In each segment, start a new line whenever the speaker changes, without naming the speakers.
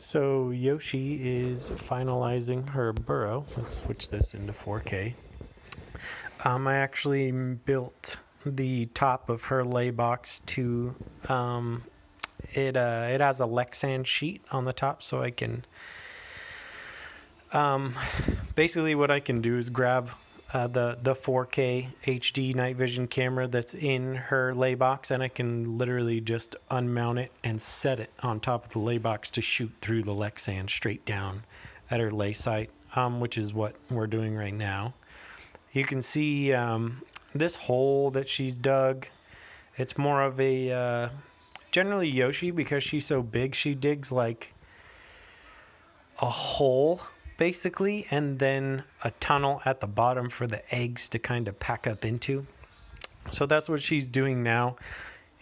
So Yoshi is finalizing her burrow. Let's switch this into 4K. I actually built the top of her lay box to it has a Lexan sheet on the top, so I can basically what I can do is grab the 4K HD night vision camera that's in her lay box, and I can literally just unmount it and set it on top of the lay box to shoot through the Lexan straight down at her lay site, which is what we're doing right now. You can see this hole that she's dug. It's more of a generally Yoshi, because she's so big, she digs like a hole basically, and then a tunnel at the bottom for the eggs to kind of pack up into. So that's what she's doing now.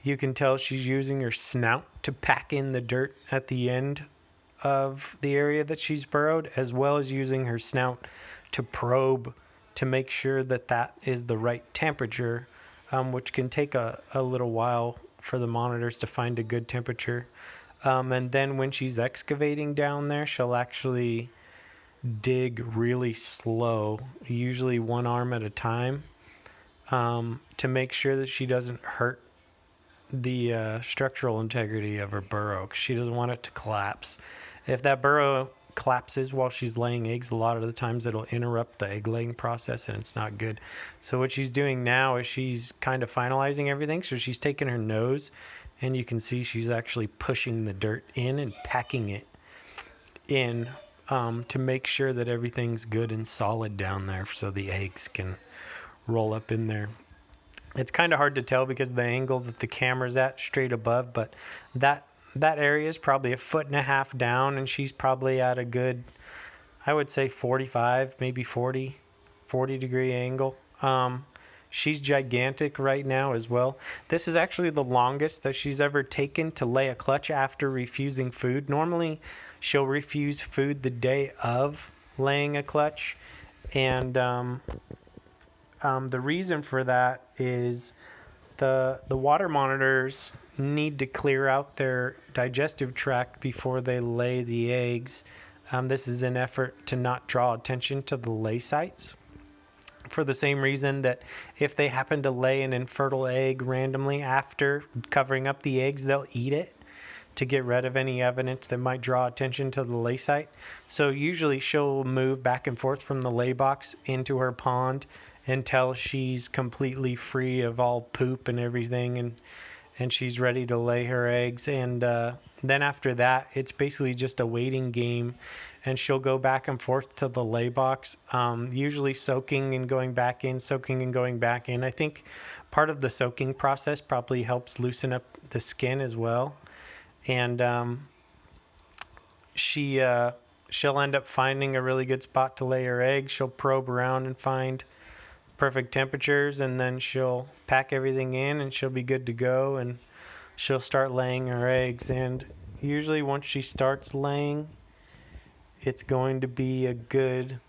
You can tell she's using her snout to pack in the dirt at the end of the area that she's burrowed, as well as using her snout to probe to make sure that that is the right temperature, which can take a little while for the monitors to find a good temperature. And then when she's excavating down there, she'll actually dig really slow, usually one arm at a time, to make sure that she doesn't hurt the structural integrity of her burrow, because she doesn't want it to collapse. If that burrow collapses while she's laying eggs, a lot of the times it'll interrupt the egg laying process, and it's not good. So what she's doing now is she's kind of finalizing everything. So she's taking her nose, and you can see she's actually pushing the dirt in and packing it in, to make sure that everything's good and solid down there so the eggs can roll up in there. It's kind of hard to tell because of the angle that the camera's at straight above, but that area is probably 1.5 feet down, and she's probably at a good, I would say 45, maybe 40 degree angle. She's gigantic right now as well. This is actually the longest that she's ever taken to lay a clutch after refusing food. Normally she'll refuse food the day of laying a clutch, and the reason for that is the water monitors need to clear out their digestive tract before they lay the eggs. This is an effort to not draw attention to the lay sites, for the same reason that if they happen to lay an infertile egg randomly after covering up the eggs, they'll eat it to get rid of any evidence that might draw attention to the lay site. So usually she'll move back and forth from the lay box into her pond until she's completely free of all poop and everything, and she's ready to lay her eggs. And then after that, it's basically just a waiting game, and she'll go back and forth to the lay box, usually soaking and going back in, soaking and going back in. I think part of the soaking process probably helps loosen up the skin as well. And she'll end up finding a really good spot to lay her eggs. She'll probe around and find perfect temperatures, and then she'll pack everything in, and she'll be good to go, and she'll start laying her eggs. And usually once she starts laying, it's going to be a good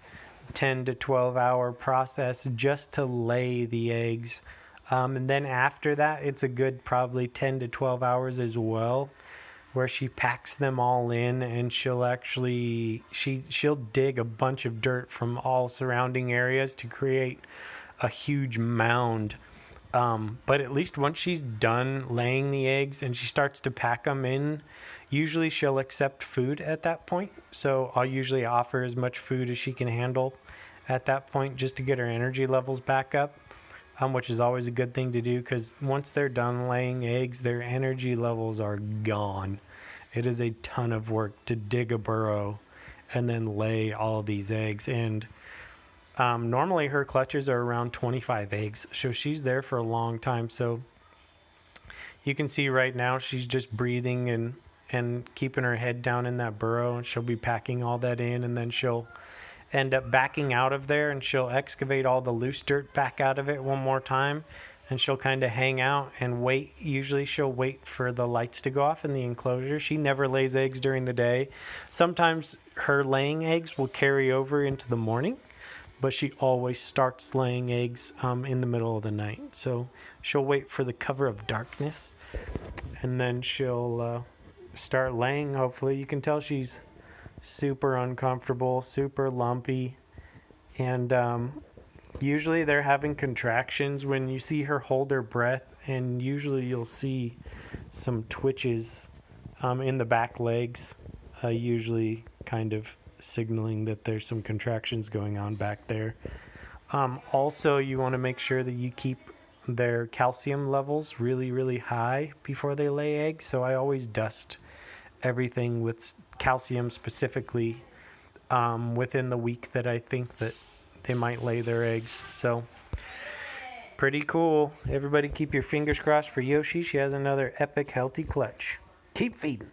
10 to 12 hour process just to lay the eggs. And then after that, it's a good probably 10 to 12 hours as well, where she packs them all in, and she'll actually she'll dig a bunch of dirt from all surrounding areas to create a huge mound. But at least once she's done laying the eggs and she starts to pack them in, usually she'll accept food at that point. So I'll usually offer as much food as she can handle at that point, just to get her energy levels back up, which is always a good thing to do, because once they're done laying eggs, their energy levels are gone. It is a ton of work to dig a burrow and then lay all of these eggs. And normally her clutches are around 25 eggs, so she's there for a long time. So you can see right now she's just breathing and keeping her head down in that burrow, and she'll be packing all that in, and then she'll end up backing out of there, and she'll excavate all the loose dirt back out of it one more time, and she'll kind of hang out and wait. Usually she'll wait for the lights to go off in the enclosure. She never lays eggs during the day. Sometimes her laying eggs will carry over into the morning, but she always starts laying eggs in the middle of the night. So she'll wait for the cover of darkness, and then she'll start laying. Hopefully you can tell she's super uncomfortable, super lumpy, and usually they're having contractions when you see her hold her breath, and usually you'll see some twitches in the back legs, usually kind of signaling that there's some contractions going on back there. Also, you want to make sure that you keep their calcium levels really, really high before they lay eggs. So I always dust everything with calcium specifically within the week that I think that they might lay their eggs. So pretty cool. Everybody keep your fingers crossed for Yoshi. She has another epic healthy clutch. Keep feeding.